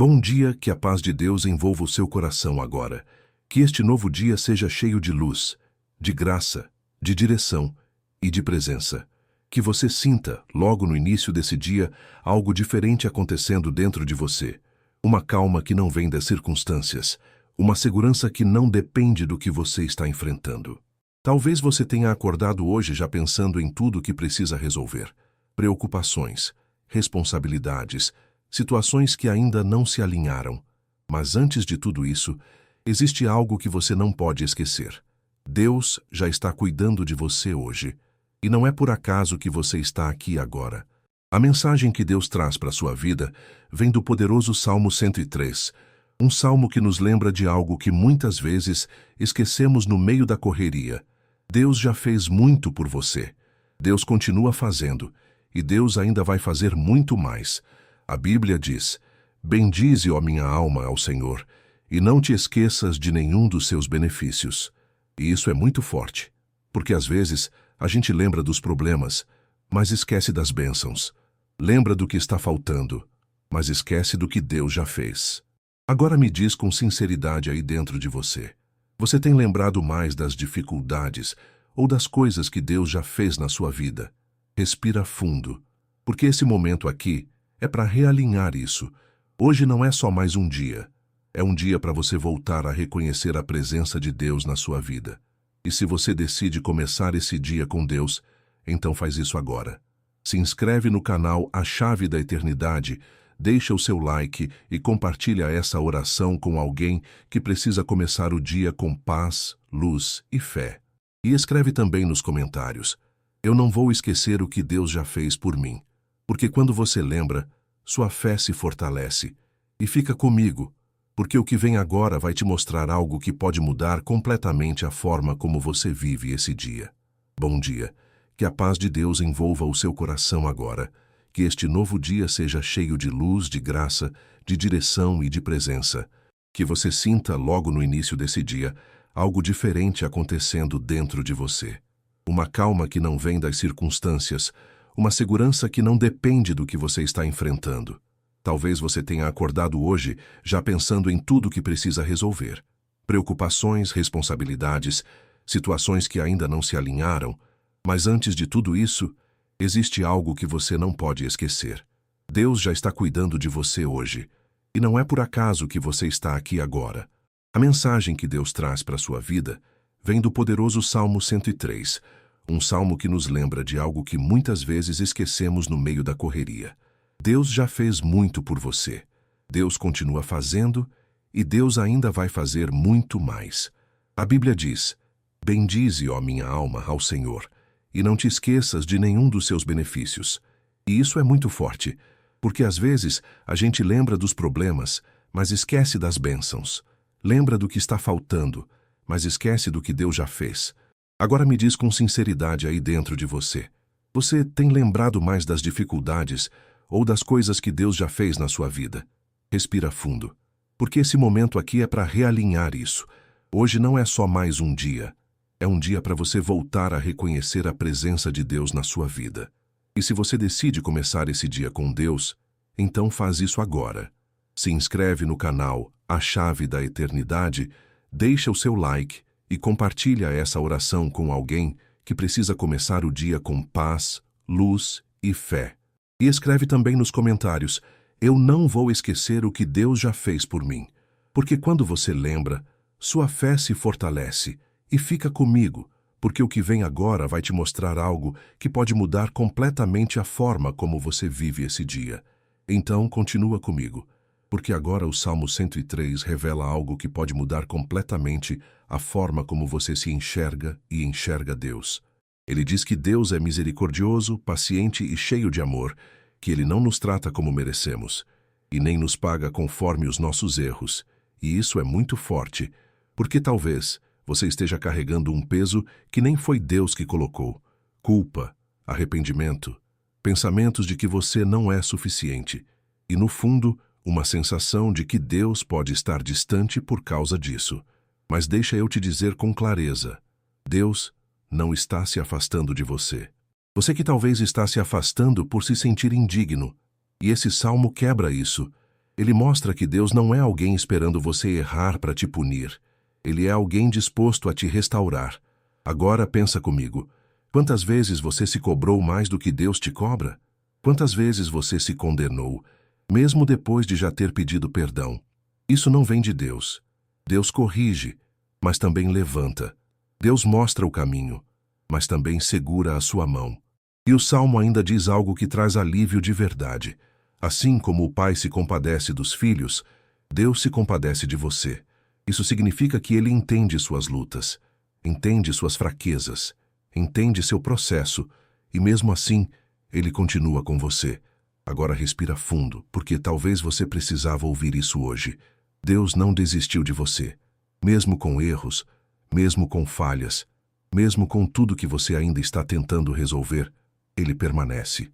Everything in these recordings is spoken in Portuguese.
Bom dia, que a paz de Deus envolva o seu coração agora. Que este novo dia seja cheio de luz, de graça, de direção e de presença. Que você sinta, logo no início desse dia, algo diferente acontecendo dentro de você. Uma calma que não vem das circunstâncias. Uma segurança que não depende do que você está enfrentando. Talvez você tenha acordado hoje já pensando em tudo o que precisa resolver. Preocupações, responsabilidades, situações que ainda não se alinharam. Mas antes de tudo isso, existe algo que você não pode esquecer. Deus já está cuidando de você hoje. E não é por acaso que você está aqui agora. A mensagem que Deus traz para a sua vida vem do poderoso Salmo 103, um salmo que nos lembra de algo que muitas vezes esquecemos no meio da correria. Deus já fez muito por você. Deus continua fazendo, e Deus ainda vai fazer muito mais. A Bíblia diz: bendize, ó minha alma, ao Senhor, e não te esqueças de nenhum dos seus benefícios. E isso é muito forte, porque às vezes a gente lembra dos problemas, mas esquece das bênçãos. Lembra do que está faltando, mas esquece do que Deus já fez. Agora me diz com sinceridade aí dentro de você. Você tem lembrado mais das dificuldades ou das coisas que Deus já fez na sua vida? Respira fundo, porque esse momento aqui é para realinhar isso. Hoje não é só mais um dia. É um dia para você voltar a reconhecer a presença de Deus na sua vida. E se você decide começar esse dia com Deus, então faz isso agora. Se inscreve no canal A Chave da Eternidade, deixa o seu like e compartilha essa oração com alguém que precisa começar o dia com paz, luz e fé. E escreve também nos comentários: eu não vou esquecer o que Deus já fez por mim. Porque quando você lembra, sua fé se fortalece. E fica comigo, porque o que vem agora vai te mostrar algo que pode mudar completamente a forma como você vive esse dia. Bom dia. Que a paz de Deus envolva o seu coração agora. Que este novo dia seja cheio de luz, de graça, de direção e de presença. Que você sinta logo no início desse dia algo diferente acontecendo dentro de você. Uma calma que não vem das circunstâncias, uma segurança que não depende do que você está enfrentando. Talvez você tenha acordado hoje já pensando em tudo que precisa resolver. Preocupações, responsabilidades, situações que ainda não se alinharam. Mas antes de tudo isso, existe algo que você não pode esquecer. Deus já está cuidando de você hoje. E não é por acaso que você está aqui agora. A mensagem que Deus traz para a sua vida vem do poderoso Salmo 103, um salmo que nos lembra de algo que muitas vezes esquecemos no meio da correria. Deus já fez muito por você. Deus continua fazendo e Deus ainda vai fazer muito mais. A Bíblia diz: bendize, ó minha alma, ao Senhor, e não te esqueças de nenhum dos seus benefícios. E isso é muito forte, porque às vezes a gente lembra dos problemas, mas esquece das bênçãos. Lembra do que está faltando, mas esquece do que Deus já fez. Agora me diz com sinceridade aí dentro de você. Você tem lembrado mais das dificuldades ou das coisas que Deus já fez na sua vida? Respira fundo, porque esse momento aqui é para realinhar isso. Hoje não é só mais um dia. É um dia para você voltar a reconhecer a presença de Deus na sua vida. E se você decide começar esse dia com Deus, então faz isso agora. Se inscreve no canal A Chave da Eternidade, deixa o seu like e compartilha essa oração com alguém que precisa começar o dia com paz, luz e fé. E escreve também nos comentários: eu não vou esquecer o que Deus já fez por mim. Porque quando você lembra, sua fé se fortalece. E fica comigo, porque o que vem agora vai te mostrar algo que pode mudar completamente a forma como você vive esse dia. Então, continua comigo, porque agora o Salmo 103 revela algo que pode mudar completamente a forma como você se enxerga e enxerga Deus. Ele diz que Deus é misericordioso, paciente e cheio de amor, que Ele não nos trata como merecemos, e nem nos paga conforme os nossos erros. E isso é muito forte, porque talvez você esteja carregando um peso que nem foi Deus que colocou. Culpa, arrependimento, pensamentos de que você não é suficiente. E no fundo, uma sensação de que Deus pode estar distante por causa disso. Mas deixa eu te dizer com clareza: Deus não está se afastando de você. Você que talvez está se afastando por se sentir indigno. E esse salmo quebra isso. Ele mostra que Deus não é alguém esperando você errar para te punir. Ele é alguém disposto a te restaurar. Agora pensa comigo. Quantas vezes você se cobrou mais do que Deus te cobra? Quantas vezes você se condenou, mesmo depois de já ter pedido perdão? Isso não vem de Deus. Deus corrige, mas também levanta. Deus mostra o caminho, mas também segura a sua mão. E o Salmo ainda diz algo que traz alívio de verdade. Assim como o pai se compadece dos filhos, Deus se compadece de você. Isso significa que Ele entende suas lutas, entende suas fraquezas, entende seu processo, e mesmo assim, Ele continua com você. Agora respira fundo, porque talvez você precisava ouvir isso hoje. Deus não desistiu de você. Mesmo com erros, mesmo com falhas, mesmo com tudo que você ainda está tentando resolver, Ele permanece.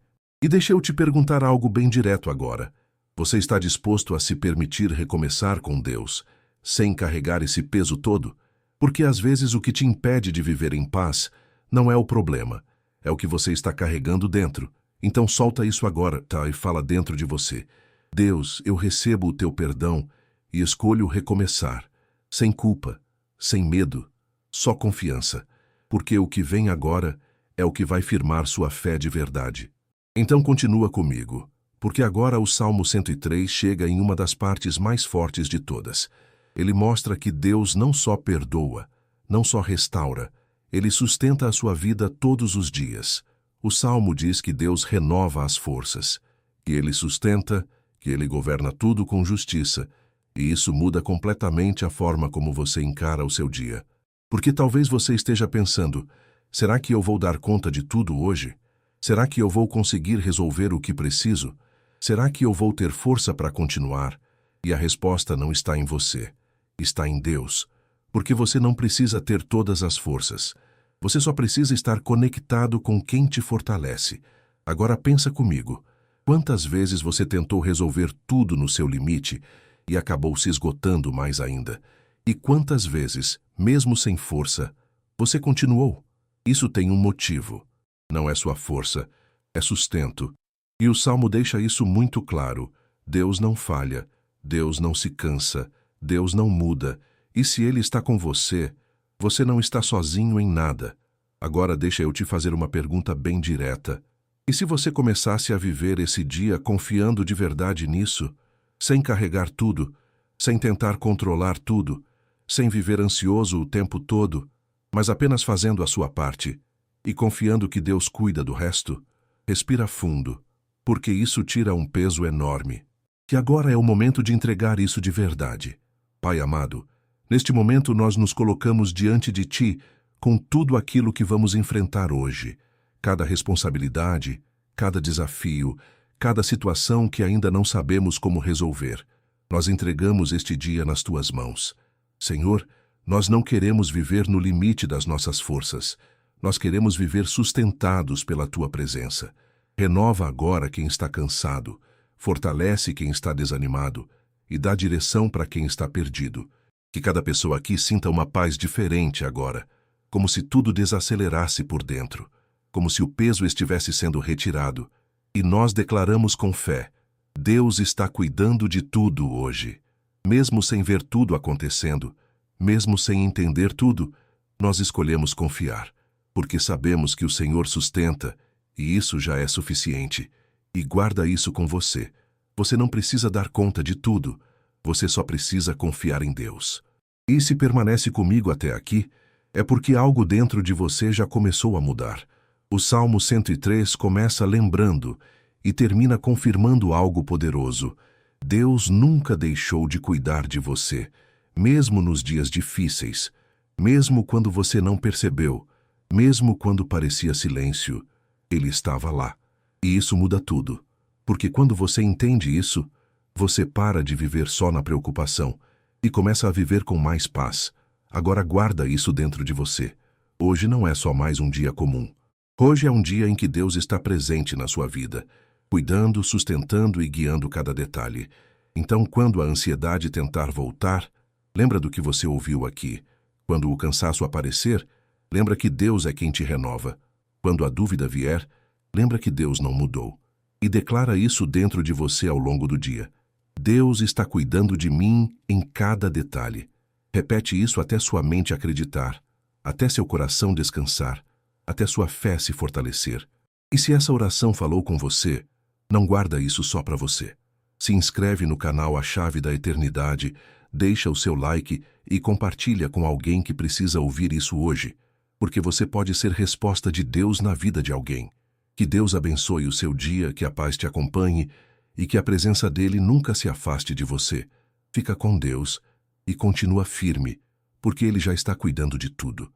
E deixa eu te perguntar algo bem direto agora. Você está disposto a se permitir recomeçar com Deus, sem carregar esse peso todo? Porque às vezes o que te impede de viver em paz não é o problema, é o que você está carregando dentro. Então solta isso agora, tá? E fala dentro de você. Deus, eu recebo o teu perdão e escolho recomeçar, sem culpa, sem medo, só confiança, porque o que vem agora é o que vai firmar sua fé de verdade. Então continua comigo, porque agora o Salmo 103 chega em uma das partes mais fortes de todas. Ele mostra que Deus não só perdoa, não só restaura, Ele sustenta a sua vida todos os dias. O Salmo diz que Deus renova as forças, que Ele sustenta, que Ele governa tudo com justiça, e isso muda completamente a forma como você encara o seu dia. Porque talvez você esteja pensando, será que eu vou dar conta de tudo hoje? Será que eu vou conseguir resolver o que preciso? Será que eu vou ter força para continuar? E a resposta não está em você, está em Deus. Porque você não precisa ter todas as forças. Você só precisa estar conectado com quem te fortalece. Agora pensa comigo. Quantas vezes você tentou resolver tudo no seu limite e acabou se esgotando mais ainda? E quantas vezes, mesmo sem força, você continuou? Isso tem um motivo. Não é sua força, é sustento. E o Salmo deixa isso muito claro. Deus não falha, Deus não se cansa, Deus não muda. E se Ele está com você, você não está sozinho em nada. Agora deixa eu te fazer uma pergunta bem direta. E se você começasse a viver esse dia confiando de verdade nisso, sem carregar tudo, sem tentar controlar tudo, sem viver ansioso o tempo todo, mas apenas fazendo a sua parte, e confiando que Deus cuida do resto? Respira fundo, porque isso tira um peso enorme. Que agora é o momento de entregar isso de verdade. Pai amado, neste momento nós nos colocamos diante de Ti com tudo aquilo que vamos enfrentar hoje. Cada responsabilidade, cada desafio, cada situação que ainda não sabemos como resolver. Nós entregamos este dia nas Tuas mãos. Senhor, nós não queremos viver no limite das nossas forças. Nós queremos viver sustentados pela Tua presença. Renova agora quem está cansado, fortalece quem está desanimado e dá direção para quem está perdido. Que cada pessoa aqui sinta uma paz diferente agora, como se tudo desacelerasse por dentro, como se o peso estivesse sendo retirado. E nós declaramos com fé, Deus está cuidando de tudo hoje. Mesmo sem ver tudo acontecendo, mesmo sem entender tudo, nós escolhemos confiar, porque sabemos que o Senhor sustenta, e isso já é suficiente. E guarda isso com você. Você não precisa dar conta de tudo, você só precisa confiar em Deus. E se permanece comigo até aqui, é porque algo dentro de você já começou a mudar. O Salmo 103 começa lembrando e termina confirmando algo poderoso. Deus nunca deixou de cuidar de você, mesmo nos dias difíceis, mesmo quando você não percebeu, mesmo quando parecia silêncio, Ele estava lá. E isso muda tudo, porque quando você entende isso, você para de viver só na preocupação e começa a viver com mais paz. Agora guarda isso dentro de você. Hoje não é só mais um dia comum. Hoje é um dia em que Deus está presente na sua vida, cuidando, sustentando e guiando cada detalhe. Então, quando a ansiedade tentar voltar, lembra do que você ouviu aqui. Quando o cansaço aparecer, lembra que Deus é quem te renova. Quando a dúvida vier, lembra que Deus não mudou. E declara isso dentro de você ao longo do dia. Deus está cuidando de mim em cada detalhe. Repete isso até sua mente acreditar, até seu coração descansar, até sua fé se fortalecer. E se essa oração falou com você, não guarda isso só para você. Se inscreve no canal A Chave da Eternidade, deixa o seu like e compartilha com alguém que precisa ouvir isso hoje, porque você pode ser resposta de Deus na vida de alguém. Que Deus abençoe o seu dia, que a paz te acompanhe e que a presença dele nunca se afaste de você. Fica com Deus e continua firme, porque ele já está cuidando de tudo.